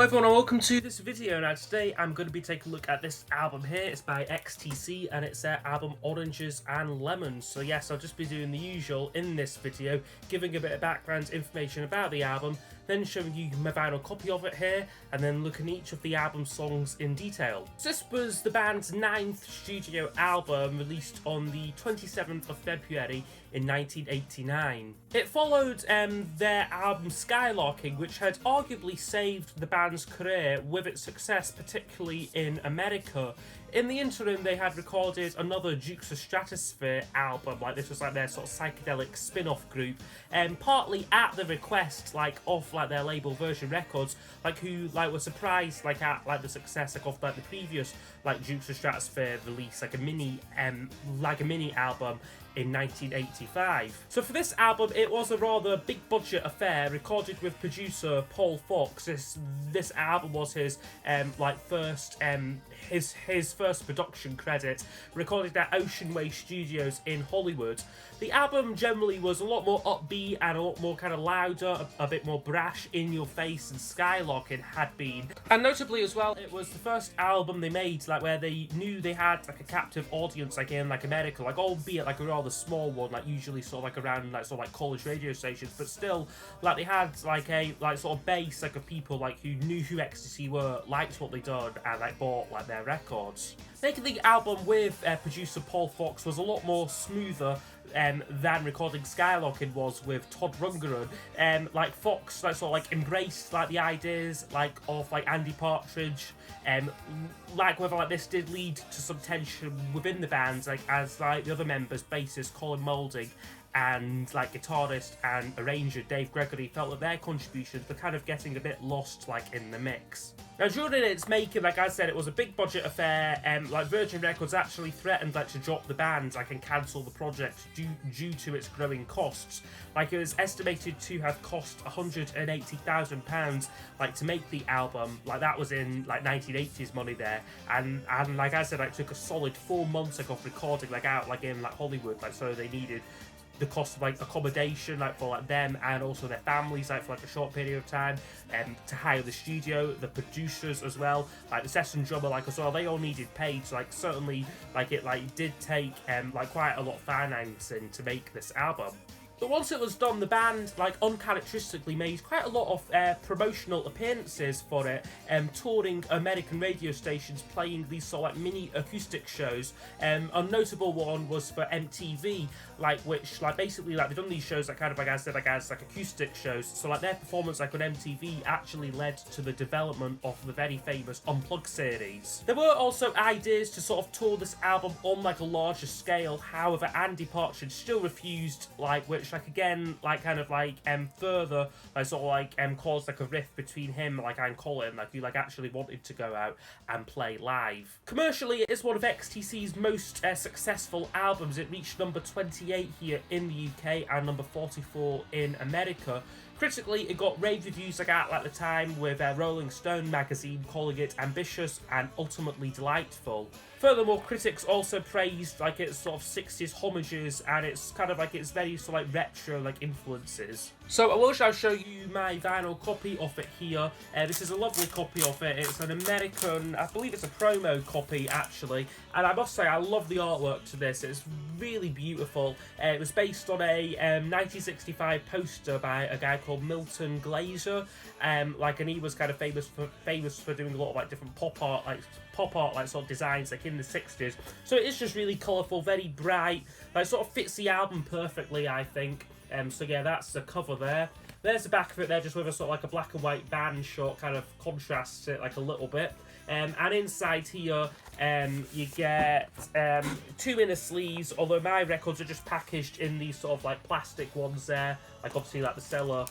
everyone and welcome to this video. Now today I'm going to be taking a look at this album here. It's by XTC and it's their album Oranges and Lemons. So yes, I'll just be doing the usual in this video, giving a bit of background information about the album, then showing you my vinyl copy of it here, and then looking at each of the album songs in detail. So this was the band's 9th studio album, released on the 27th of February in 1989. It followed their album Skylarking, which had arguably saved the band's career with its success, particularly in America. In the interim, they had recorded another Dukes of Stratosphere album, like this was like their sort of psychedelic spin-off group, partly at the request of their label Virgin Records, who were surprised at the success of the previous Dukes of Stratosphere release, a mini album in 1985. So for this album, it was a rather big budget affair, recorded with producer Paul Fox. This album was his first production credit, recorded at Ocean Way Studios in Hollywood. The album generally was a lot more upbeat and a lot more kind of louder, a bit more brash, in your face than Skylarking had been. And notably as well, it was the first album they made where they knew they had a captive audience in America, albeit a rather small one, usually around college radio stations, but still they had a sort of base of people who knew who XTC were, liked what they done, and bought their records. Making the album with producer Paul Fox was a lot more smoother than recording Skylarking was with Todd Rundgren. Fox embraced the ideas of Andy Partridge, whether this did lead to some tension within the band, as the other members, bassist Colin Moulding and guitarist and arranger Dave Gregory, felt that their contributions were kind of getting a bit lost in the mix. Now during its making, like I said, it was a big budget affair. Virgin Records actually threatened to drop the band and cancel the project due to its growing costs. It was estimated to have cost £180,000 to make the album. That was in 1980s money there, and like I said, it took a solid 4 months of recording out in Hollywood. So they needed the cost of accommodation for them and also their families for a short period of time, to hire the studio, the producers as well, the session drummer as well. They all needed paid. So certainly it did take quite a lot of financing to make this album. But once it was done, the band uncharacteristically made quite a lot of promotional appearances for it, touring American radio stations, playing these mini acoustic shows. A notable one was for MTV, which basically they've done these shows as acoustic shows. So their performance on MTV actually led to the development of the very famous Unplugged series. There were also ideas to tour this album on a larger scale. However, Andy Partridge still refused, which again further caused a rift between him and Colin, who actually wanted to go out and play live. Commercially, it's one of XTC's most successful albums. It reached number 28 here in the UK and number 44 in America. Critically, it got rave reviews at the time, with Rolling Stone magazine calling it ambitious and ultimately delightful. Furthermore, critics also praised its 60s homages and its its very retro influences. So I will show you my vinyl copy of it here. This is a lovely copy of it. It's an American, I believe it's a promo copy actually, and I must say I love the artwork to this. It's really beautiful. It was based on a 1965 poster by a guy called Milton Glaser, and he was famous for doing a lot of different pop art sort of designs in the 60s. So it is just really colourful, very bright, fits the album perfectly, I think. So yeah, that's the cover there. There's the back of it there, just with a a black and white band shot, contrasts it a little bit. And inside here, you get 2 inner sleeves, although my records are just packaged in these plastic ones there. Obviously the seller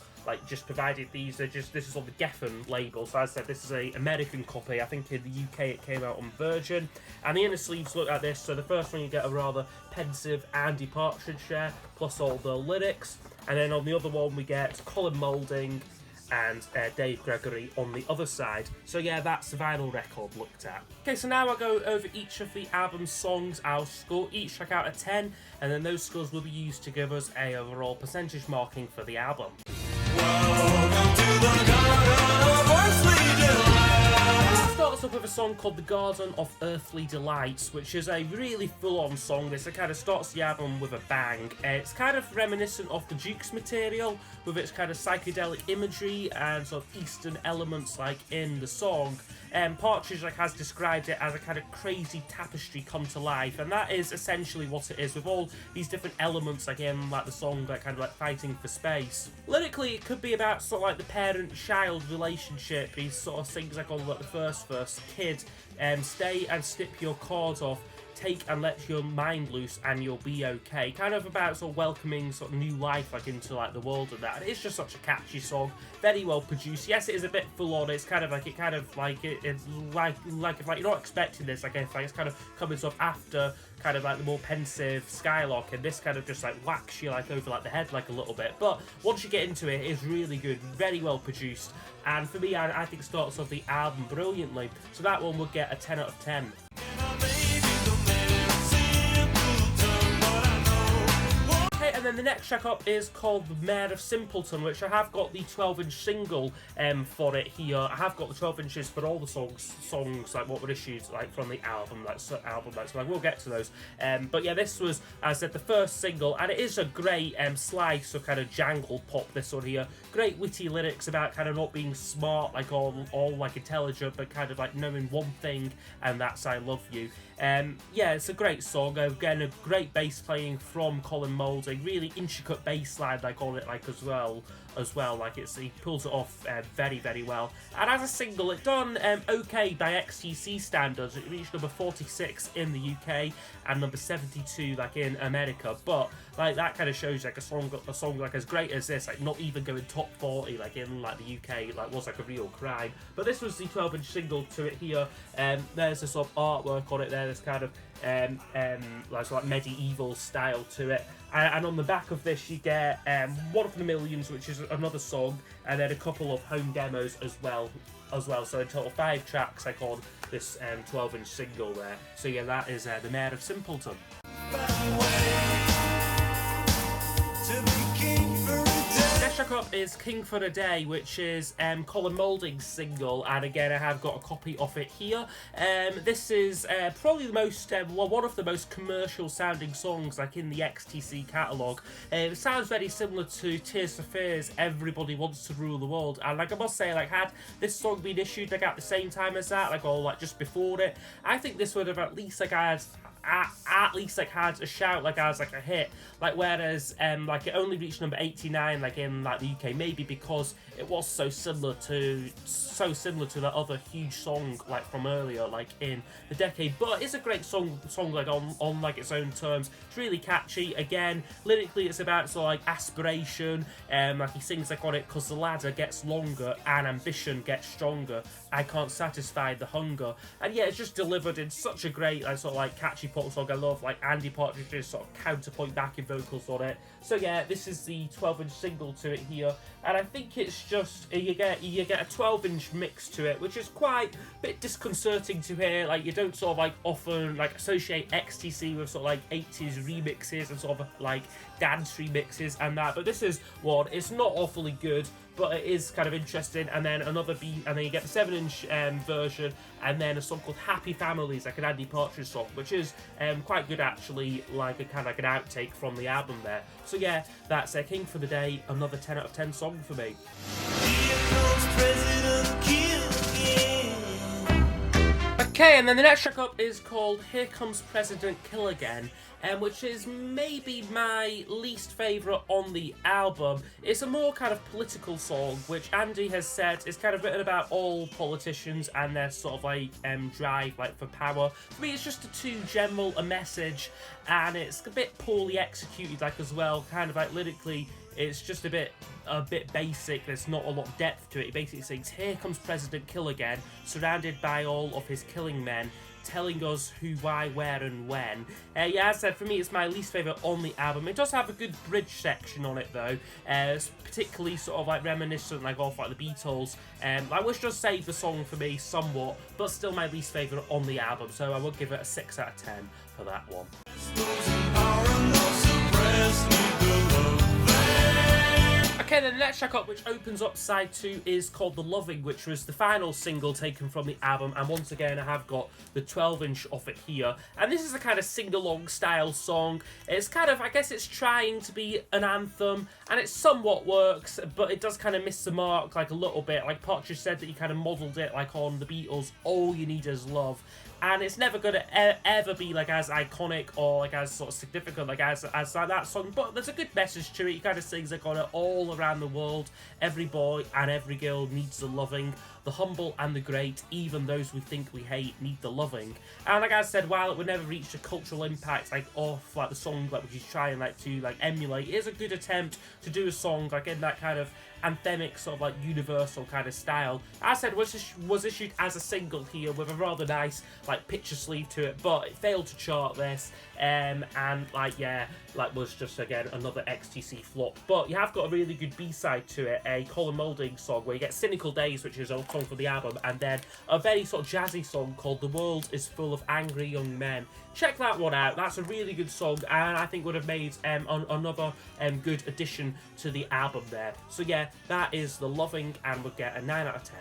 just provided these. This is on the Geffen label, so as I said, this is a American copy. I think in the UK it came out on Virgin. And the inner sleeves look like this. So the first one, you get a rather pensive Andy Partridge there, plus all the lyrics. And then on the other one we get Colin Moulding and Dave Gregory on the other side. So yeah, that's the vinyl record looked at. Okay, so now I'll go over each of the album's songs. I'll score each track out of 10, and then those scores will be used to give us a overall percentage marking for the album. Welcome to the garden of earthly delight. follows up with a song called The Garden of Earthly Delights, which is a really full-on song. This kind of starts the album with a bang. It's kind of reminiscent of the Duke's material, with its kind of psychedelic imagery and sort of Eastern elements like in the song. Partridge has described it as a kind of crazy tapestry come to life, and that is essentially what it is, with all these different elements like in like the song, like kind of like fighting for space. Lyrically, it could be about sort of like the parent-child relationship. He sort of sings like on like the first verse, kid, stay and snip your cords off, take and let your mind loose and you'll be okay. Kind of about sort of welcoming sort of new life like into like the world and that. And it's just such a catchy song, very well produced. Yes, it is a bit full on. It's kind of like it's like if like you're not expecting this, like if like it's kind of coming sort of after kind of like the more pensive Skylark, and this kind of just like whacks you like over like the head like a little bit. But once you get into it, it's really good, very well produced, and for me, I think it starts off the album brilliantly. So that one would get a 10 out of 10. And then the next track up is called The Mayor of Simpleton, which I have got the 12-inch single for it here. I have got the 12 inches for all the songs like what were issued like from the album, so I will get to those. But yeah, this was, as I said, the first single, and it is a great slice of kind of jangle pop, this one here. Great witty lyrics about kind of not being smart, like all like intelligent, but kind of like knowing one thing, and that's I love you. Yeah, it's a great song. Again, a great bass playing from Colin Moulding. Really intricate bass line, like on it, like as well. Like he pulls it off very, very well. And as a single, it done okay by XTC standards. It reached number 46 in the UK and number 72 like in America. But like that kind of shows like a song like as great as this, like not even going top 40 like in like the UK, like was like a real crime. But this was the 12-inch single to it here. There's a sort of artwork on it there. There's kind of like medieval style to it, and on the back of this you get One of the Millions, which is another song, and then a couple of home demos as well. So in total 5 tracks like on this 12-inch single there. So yeah, that is The Mayor of Simpleton. Next track up is King for a Day, which is Colin Moulding's single, and again I have got a copy of it here. This is probably the most, one of the most commercial sounding songs like in the XTC catalogue. It sounds very similar to Tears for Fears' Everybody Wants to Rule the World, and like I must say, like had this song been issued like at the same time as that, like or like just before it, I think this would have at least like had a shout like as like a hit, like whereas like it only reached number 89 like in like the UK, maybe because it was so similar to that other huge song like from earlier like in the decade. But it's a great song like on like its own terms. It's really catchy. Again, lyrically it's about sort of like aspiration, like he sings like on it, cause the ladder gets longer and ambition gets stronger, I can't satisfy the hunger. And yeah, it's just delivered in such a great like sort of like catchy pop song. I love like Andy Partridge's sort of counterpoint backing vocals on it. So yeah, this is the 12-inch single to it here, and I think it's just you get a 12-inch mix to it, which is quite a bit disconcerting to hear. Like you don't sort of like often like associate XTC with sort of like 80s remixes and sort of like dance remixes and that, but this is one. It's not awfully good, but it is kind of interesting. And then another beat, and then you get the 7-inch version, and then a song called Happy Families, like an Andy Partridge song, which is quite good actually, like a kind of like an outtake from the album there. So yeah, that's King for the Day, another 10 out of 10 song for me. Okay, and then the next track up is called Here Comes President Kill Again, which is maybe my least favourite on the album. It's a more kind of political song, which Andy has said is kind of written about all politicians and their sort of like drive like for power. For me, it's just too general a message, and it's a bit poorly executed like as well, kind of like lyrically. It's just a bit basic. There's not a lot of depth to it. It basically sings, here comes President Kill Again, surrounded by all of his killing men, telling us who, why, where, and when. Yeah, as I said, for me, it's my least favourite on the album. It does have a good bridge section on it, though. It's particularly sort of like reminiscent, like off like the Beatles. Which does save the song for me somewhat, but still my least favourite on the album. So I would give it a 6 out of 10 for that one. Okay, Okay, then the next track up, which opens up side 2, is called The Loving, which was the final single taken from the album, and once again I have got the 12-inch of it here, and this is a kind of sing-along style song. It's kind of, I guess it's trying to be an anthem, and it somewhat works, but it does kind of miss the mark, like, a little bit. Like Partridge said that he kind of modelled it, like, on the Beatles' All You Need Is Love, and it's never going to ever be, like, as iconic or, like, as sort of significant, like, as like that song, but there's a good message to it. He kind of sings, like, on it all around the world. Every boy and every girl needs the loving. The humble and the great, even those we think we hate, need the loving. And like I said, while it would never reach the cultural impact, like, of, like, the song, like, which he's trying, like, to, like, emulate, it is a good attempt to do a song, like, in that kind of anthemic, sort of, like, universal kind of style. As I said, was issued as a single here with a rather nice, like, picture sleeve to it, but it failed to chart this, and, like, yeah, like, was just, again, another XTC flop. But you have got a really good B-side to it, a Colin Moulding song, where you get Cynical Days, which is a song for the album, and then a very sort of jazzy song called The World Is Full of Angry Young Men. Check that one out. That's a really good song, and I think would have made another good addition to the album there. So yeah, that is The Loving, and would get a 9 out of 10.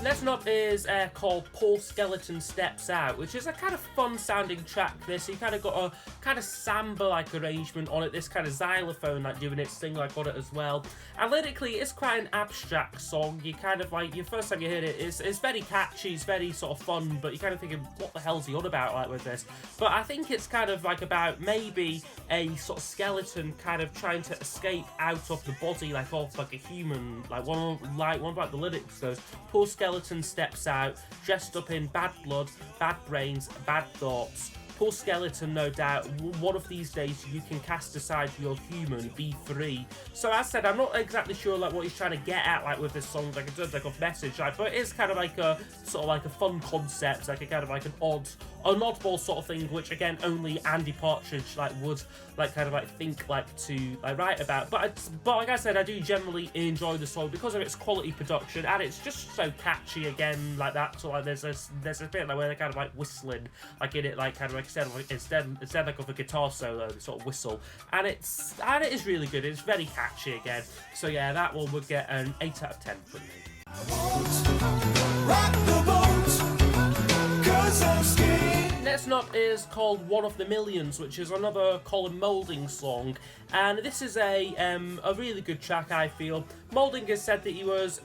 Next up is called Poor Skeleton Steps Out, which is a kind of fun sounding track. This, you kind of got a kind of samba-like arrangement on it, this kind of xylophone like doing its thing like on it as well. And lyrically, it's quite an abstract song. You kind of like, your first time you heard it, it's very catchy, it's very sort of fun, but you're kind of thinking, what the hell's he on about, like, with this? But I think it's kind of like about maybe a sort of skeleton kind of trying to escape out of the body, like, of like a human. Like one of the lyrics goes, poor skeleton steps out, dressed up in bad blood, bad brains, bad thoughts. Poor skeleton, no doubt. One of these days you can cast aside your human, be free. So as I said, I'm not exactly sure like what he's trying to get at, like, with this song, like in terms like of message, like, but it is kind of like a sort of like a fun concept, like a kind of like an oddball sort of thing, which again only Andy Partridge like would like kind of like think like to like write about. But like I said, I do generally enjoy the song because of its quality production, and it's just so catchy again, like that. So like there's a bit like where they're kind of like whistling like in it, like kind of like instead like of a guitar solo, they sort of whistle, and it is really good. It's very catchy again. So yeah, that one would get an 8 out of 10 from me. Next up is called One of the Millions, which is another Colin Moulding song, and this is a really good track, I feel. Moulding has said that he was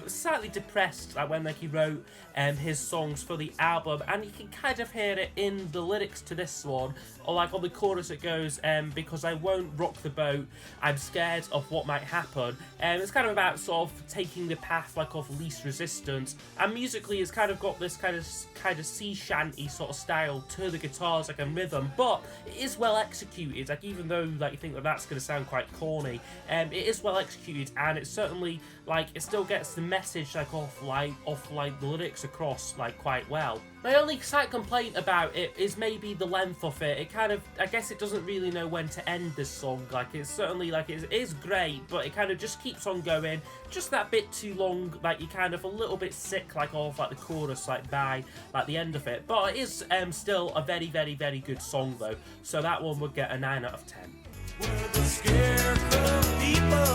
slightly depressed like when he wrote his songs for the album, and you can kind of hear it in the lyrics to this one, or like on the chorus it goes, because I won't rock the boat, I'm scared of what might happen. It's kind of about sort of taking the path like of least resistance, and musically it's kind of got this kind of sea shanty sort of style to the guitars, like a rhythm, but it is well executed. Like, even though like you think that that's going to sound quite corny, it is well executed, and it's certainly like it still gets the message like off the lyrics across like quite well. My only slight complaint about it is maybe the length of it. It kind of, I guess it doesn't really know when to end this song. Like, it's certainly, like, it is great, but it kind of just keeps on going. Just that bit too long, like, you're kind of a little bit sick, like, of, like, the chorus, like, by, like, the end of it. But it is still a very, very, very good song, though. So that one would get a 9 out of 10. We're the Scarecrow People.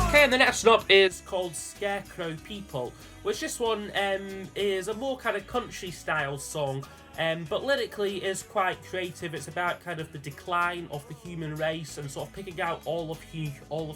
Okay, and the next one up is called Scarecrow People, which this one is a more kind of country style song, but lyrically is quite creative. It's about kind of the decline of the human race and sort of picking out all of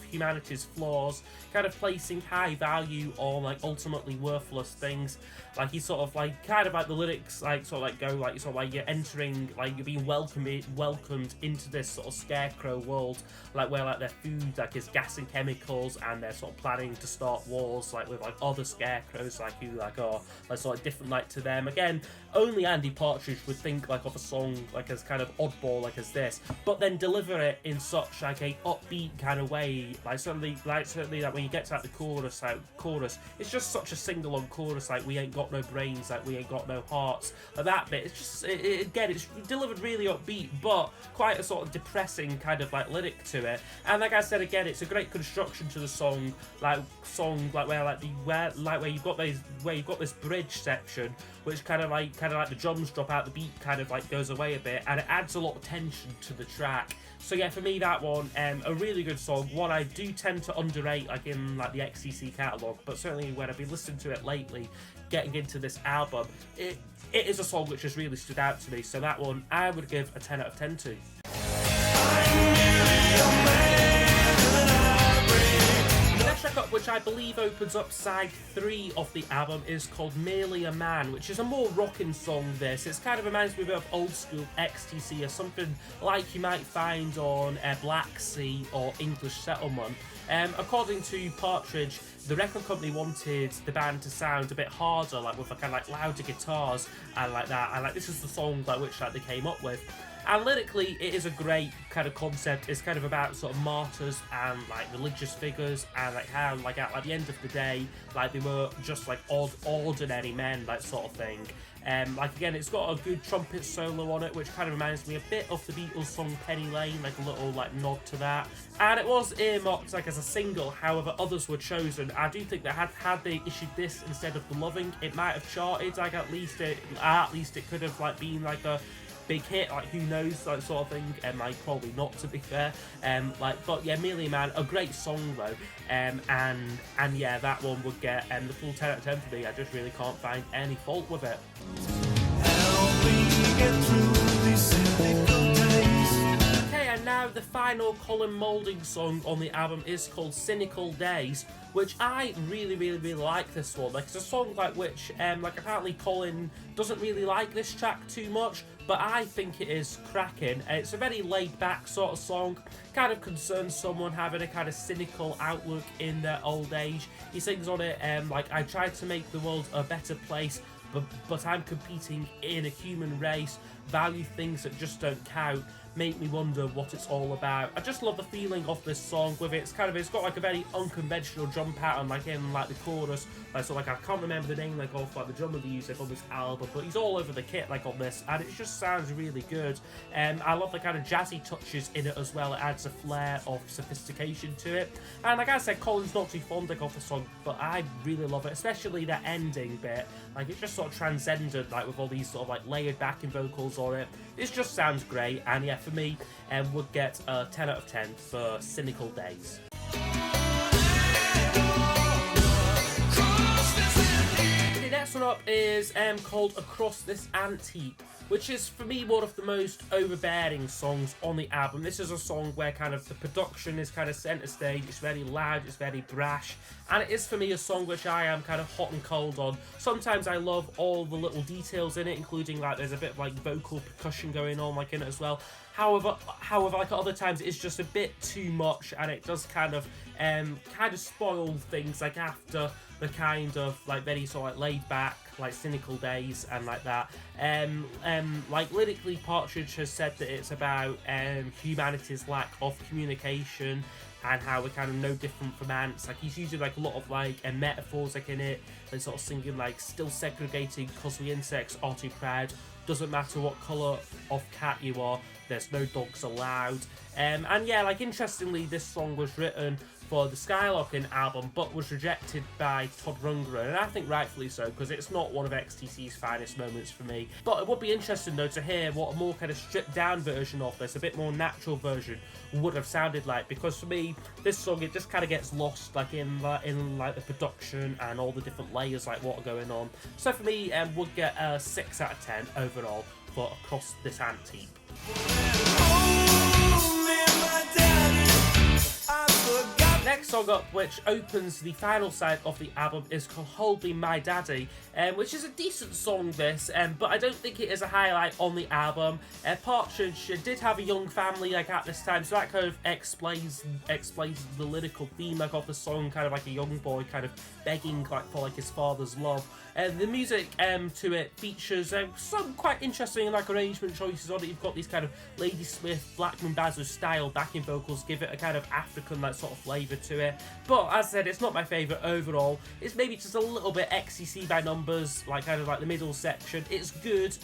humanity's flaws, kind of placing high value on like ultimately worthless things. Like, you sort of like kind of like the lyrics like sort of like go like sort of like you're entering, like you're being welcomed into this sort of scarecrow world, like where like their food like is gas and chemicals, and they're sort of planning to start wars like with like other scarecrows like who like are like sort of different like to them. Again, only Andy Partridge would think like of a song like as kind of oddball like as this, but then deliver it in such like a upbeat kind of way. Like certainly like when you get to like the chorus, it's just such a sing-along chorus, like we ain't got no brains, like we ain't got no hearts. Like that bit, it's just again, it's delivered really upbeat, but quite a sort of depressing kind of like lyric to it. And like I said again, it's a great construction to the song, where you've got got this bridge section, which kind of like the drums drop out, the beat kind of like goes away a bit, and it adds a lot of tension to the track. So yeah, for me that one, a really good song, one I do tend to underrate like in like the XTC catalogue, but certainly when I've been listening to it lately, getting into this album, it is a song which has really stood out to me. So that one I would give a 10 out of 10 to. Next track up, which I believe opens up side 3 of the album, is called Merely a Man, which is a more rocking song. This it kind of reminds me a bit of old school XTC, or something like you might find on Black Sea or English Settlement. According to Partridge, the record company wanted the band to sound a bit harder, like with a kind of like louder guitars and like that, and like this is the song like which like they came up with. And lyrically, it is a great kind of concept. It's kind of about sort of martyrs and like religious figures, and like how like at the end of the day, like they were just like ordinary men, like sort of thing. Like again, it's got a good trumpet solo on it, which kind of reminds me a bit of the Beatles song Penny Lane, like a little like nod to that. And it was earmarked like as a single, however others were chosen. I do think that had they issued this instead of The Loving, it might have charted. Like at least it could have like been like a big hit, like who knows, like sort of thing, and like probably not, to be fair. But yeah, Merely a Man, a great song though, and yeah, that one would get the full 10 out of 10 for me. I just really can't find any fault with it. Help me get through these cynical days. Okay, and now the final Colin Moulding song on the album is called Cynical Days, which I really like this one. Like it's a song like which like apparently Colin doesn't really like this track too much, but I think it is cracking. It's a very laid back sort of song, kind of concerns someone having a kind of cynical outlook in their old age. He sings on it like, I tried to make the world a better place, but I'm competing in a human race, value things that just don't count, make me wonder what it's all about. I just love the feeling of this song with it. It's got like a very unconventional drum pattern, like in like the chorus. Like, so like I can't remember the name like of like the drummer they use on this album, but he's all over the kit like on this, and it just sounds really good. I love the kind of jazzy touches in it as well. It adds a flair of sophistication to it. And like I said, Colin's not too fond like of the song, but I really love it, especially that ending bit. Like it just sort of transcended, like with all these sort of like layered backing vocals on it. It just sounds great, and yeah, for me, would get a 10 out of 10 for Cynical Days. The next one up is called Across This Antheap, which is for me one of the most overbearing songs on the album. This is a song where kind of the production is kind of centre stage. It's very loud, it's very brash, and it is for me a song which I am kind of hot and cold on. Sometimes I love all the little details in it, including like there's a bit of like vocal percussion going on like in it as well. However, like at other times, it's just a bit too much, and it does kind of spoil things like after the kind of like very sort of like laid back, like cynical days and like that. Like lyrically, Partridge has said that it's about humanity's lack of communication and how we're kind of no different from ants. Like he's using like a lot of like metaphors like in it, like sort of singing like still segregating because we insects are too proud. Doesn't matter what colour of cat you are, there's no dogs allowed. And yeah, like interestingly, this song was written for the Skylocking album, but was rejected by Todd Rundgren, and I think rightfully so, because it's not one of XTC's finest moments for me. But it would be interesting though to hear what a more kind of stripped down version of this, a bit more natural version, would have sounded like, because for me, this song, it just kind of gets lost like in like the production and all the different layers like what are going on. So for me, would get a 6 out of 10 overall for Across This Antheap. Next song up, which opens the final side of the album, is called Hold Me My Daddy, which is a decent song this, but I don't think it is a highlight on the album. Partridge did have a young family like at this time, so that kind of explains the lyrical theme like of the song, kind of like a young boy kind of begging like for like his father's love. The music to it features some quite interesting like arrangement choices on it. You've got these kind of Ladysmith, Blackman Bazo style backing vocals, give it a kind of African like sort of flavour to it. But as I said, it's not my favourite overall. It's maybe just a little bit XTC by numbers, like kind of like the middle section. It's good,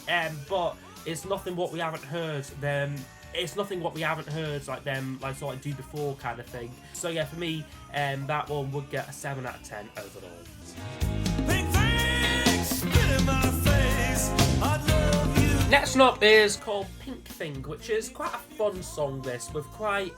but it's nothing what we haven't heard them. It's nothing what we haven't heard like them like sort of do before kind of thing. So yeah, for me, that one would get a 7 out of 10 overall. in my face. I'd love you. Next up is called Pink Thing, which is quite a fun song, this, with quite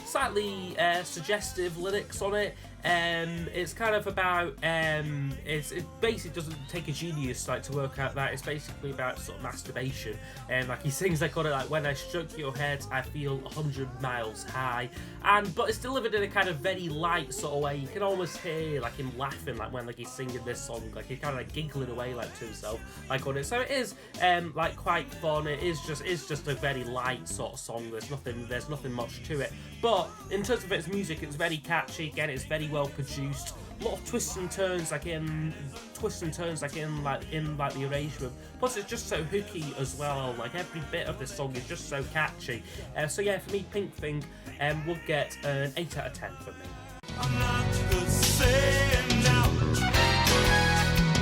slightly suggestive lyrics on it. It's kind of about it basically doesn't take a genius like to work out that. It's basically about sort of masturbation, and like he sings like on it, like when I stroke your head I feel 100 miles high, and but it's delivered in a kind of very light sort of way. You can almost hear like him laughing like when like he's singing this song, like he's kind of like giggling away like to himself like on it. So it is like quite fun. It's just a very light sort of song. There's nothing much to it, but in terms of its music, it's very catchy. Again, it's very well produced. A lot of twists and turns like in the arrangement. Plus, it's just so hooky as well. Like every bit of this song is just so catchy. So yeah, for me, Pink Thing will get an 8 out of 10 for me. I'm not the same now.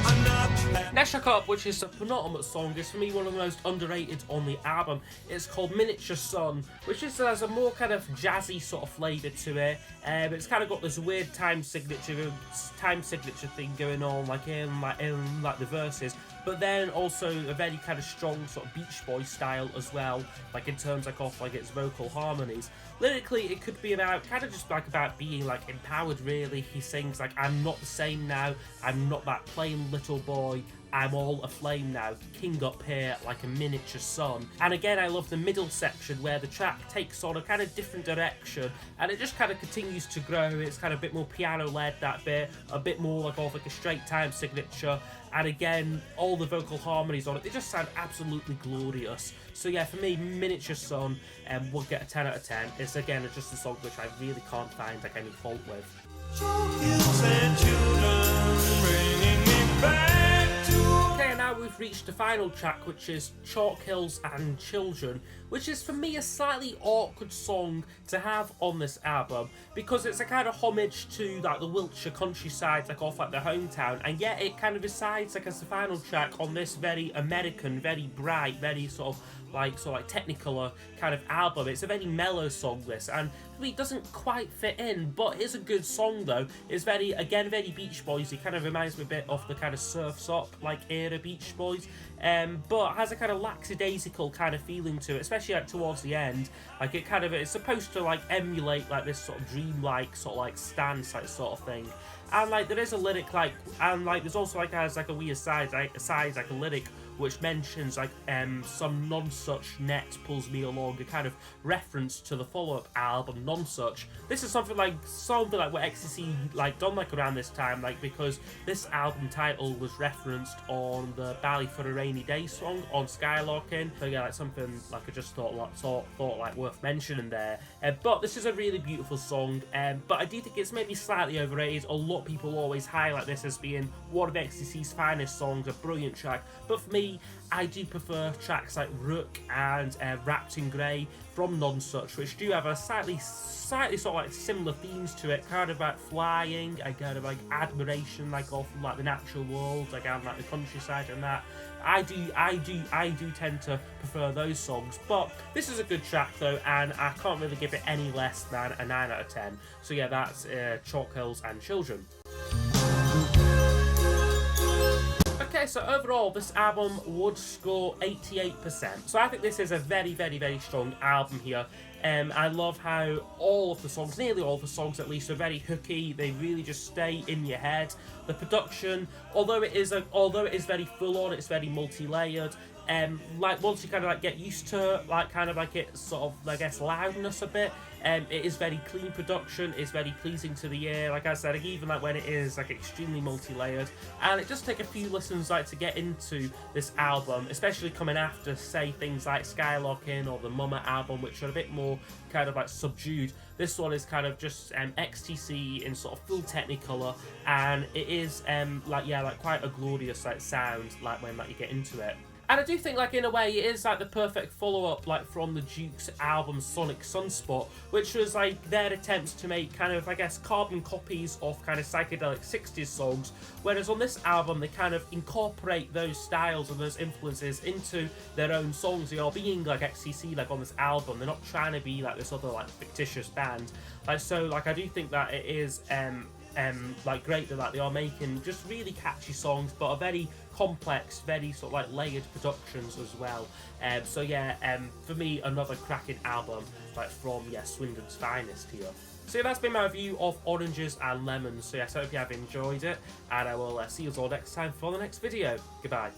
I'm not Next track up, which is the penultimate song, is for me one of the most underrated on the album. It's called Miniature Sun, which is has a more kind of jazzy sort of flavour to it. It's kind of got this weird time signature thing going on, like in the verses, but then also a very kind of strong sort of Beach Boys style as well, like in terms of like its vocal harmonies. Lyrically, it could be about kind of just like about being like empowered. Really, he sings like, "I'm not the same now. I'm not that plain little boy. I'm all aflame now, king up here like a miniature sun." And again, I love the middle section where the track takes on a kind of different direction, and it just kind of continues to grow. It's kind of a bit more piano-led, that bit, a bit more like of like a straight time signature. And again, all the vocal harmonies on it, they just sound absolutely glorious. So yeah, for me, Miniature Sun will get a 10 out of 10. It's again just a song which I really can't find like any fault with. Chalkhills and Children, bringing me back to. Okay, and now we've reached the final track, which is Chalkhills And Children, which is for me a slightly awkward song to have on this album, because it's a kind of homage to like the Wiltshire countryside, like off like their hometown, and yet it kind of decides like as the final track on this very American, very bright, very sort of like technicolor kind of album. It's a very mellow song, this, and for me it doesn't quite fit in, but it's a good song though. It's very Beach Boys. It kind of reminds me a bit of the kind of Surf's Up like era Beach Boys, but has a kind of lackadaisical kind of feeling to it, especially like towards the end. Like it's supposed to like emulate like this sort of dreamlike sort of like stance like sort of thing. And like there is a lyric like, and like there's also like has like a weird side like a lyric which mentions like some non-such net pulls me along, a kind of reference to the follow-up album Non-Such. This is something like what XTC like done like around this time, like because this album title was referenced on the Bally for a Rainy Day song on Skylarking. So yeah, like something like I just thought like worth mentioning there. But this is a really beautiful song, but I do think it's maybe slightly overrated. A lot of people always highlight this as being one of XTC's finest songs, a brilliant track, but for me, I do prefer tracks like Rook and Wrapped in Grey from Non-Such, which do have a slightly sort of like similar themes to it, kind of about flying, and kind of like admiration like of like the natural world, like out like the countryside and that. I do tend to prefer those songs, but this is a good track though, and I can't really give it any less than a 9 out of 10. So yeah, that's Chalkhills And Children. Okay, so overall, this album would score 88%. So I think this is a very, very, very strong album here. I love how all of the songs, nearly all of the songs at least, are very hooky. They really just stay in your head. The production, although it is very full on, it's very multi-layered. Like once you kind of like get used to like kind of like its sort of, I guess, loudness a bit, it is very clean production. It's very pleasing to the ear. Like I said, like, even like when it is like extremely multi-layered, and it just take a few listens like to get into this album, especially coming after say things like Skylarking or the Mama album, which are a bit more kind of like subdued. This one is kind of just XTC in sort of full Technicolor, and it is like quite a glorious like sound like when like you get into it. And I do think, like, in a way, it is, like, the perfect follow-up, like, from the Duke's album Sonic Sunspot, which was, like, their attempts to make kind of, I guess, carbon copies of kind of psychedelic 60s songs, whereas on this album, they kind of incorporate those styles and those influences into their own songs. They are being, like, XTC, like, on this album. They're not trying to be, like, this other, like, fictitious band. Like, so, like, I do think that it is, like great that they are making just really catchy songs, but are very complex, very sort of like layered productions as well. So yeah, for me, another cracking album, like from Swindon's finest here. So yeah, that's been my review of Oranges and Lemons. So yes, I hope you have enjoyed it, and I will see you all next time for the next video. Goodbye.